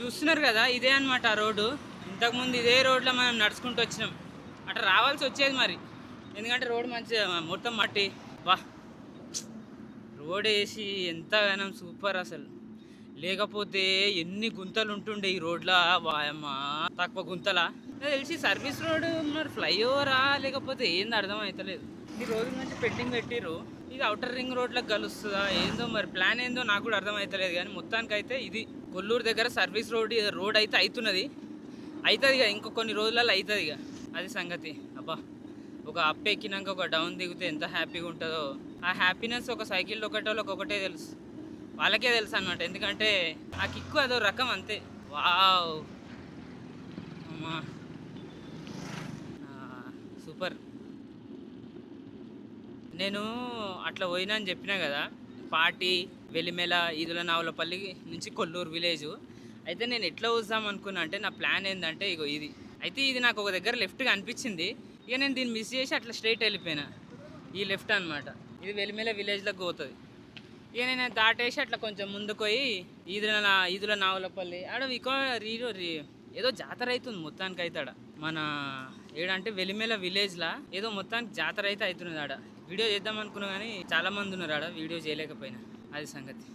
చూస్తున్నారు కదా, ఇదే అనమాట ఆ రోడ్డు. ఇంతకుముందు ఇదే రోడ్లో మనం నడుచుకుంటూ వచ్చినాం. అట్లా రావాల్సి వచ్చేది మరి, ఎందుకంటే రోడ్ మంచిగా మొత్తం మట్టి. వా, రోడ్ వేసి ఎంతగానో సూపర్ అసలు. లేకపోతే ఎన్ని గుంతలు ఉంటుండే ఈ రోడ్లో, వాయమ్మా తక్కువ గుంతలా. నాకు తెలిసి సర్వీస్ రోడ్ మరి ఫ్లైఓవరా లేకపోతే ఏంది అర్థం అవుతలేదు. ఈ రోజు నుంచి పెండింగ్ పెట్టిర్రు. ఇది అవుటర్ రింగ్ రోడ్లకు కలుస్తుందా ఏందో మరి, ప్లాన్ ఏందో నాకు కూడా అర్థం అవుతలేదు. కానీ మొత్తానికైతే ఇది కొల్లూరు దగ్గర సర్వీస్ రోడ్ అయితే అవుతున్నది. అవుతుంది ఇక, ఇంకో కొన్ని రోజులలో అవుతుంది ఇక. అది సంగతి. అబ్బా, ఒక అప్ ఎక్కినాక ఒక డౌన్ దిగితే ఎంత హ్యాపీగా ఉంటుందో, ఆ హ్యాపీనెస్ ఒక సైకిల్ ఒకటోళ్ళకి ఒకటే తెలుసు, వాళ్ళకే తెలుసు అనమాట. ఎందుకంటే ఆ కిక్కు అదో రకం అంతే. వావ్, అమ్మా, సూపర్. నేను అట్లా పోయినా అని చెప్పినా కదా, పాటి వెలిమెల ఈదుల నావులపల్లి నుంచి కొల్లూరు విలేజ్. అయితే నేను ఎట్లా వద్దాం అనుకున్నా అంటే, నా ప్లాన్ ఏంటంటే ఇగో ఇది. అయితే ఇది నాకు ఒక దగ్గర లెఫ్ట్గా అనిపించింది. ఇక నేను దీన్ని మిస్ చేసి అట్లా స్ట్రైట్ వెళ్ళిపోయినా. ఈ లెఫ్ట్ అనమాట, ఇది వెలిమెల విలేజ్లోకి పోతుంది. ఇక నేను దాటేసి అట్లా కొంచెం ముందుకు పోయి ఈదుల నావులపల్లి ఆడ ఏదో జాతర అవుతుంది మొత్తానికి అయితే ఆడ. మన ఏడంటే వెలిమెల విలేజ్లా ఏదో మొత్తానికి జాతర అయితే అవుతున్నది ఆడ. వీడియో చేద్దాం అనుకున్నా కానీ చాలా మంది ఉన్నారు ఆడ, వీడియో చేయలేకపోయినా. అది సంగతి.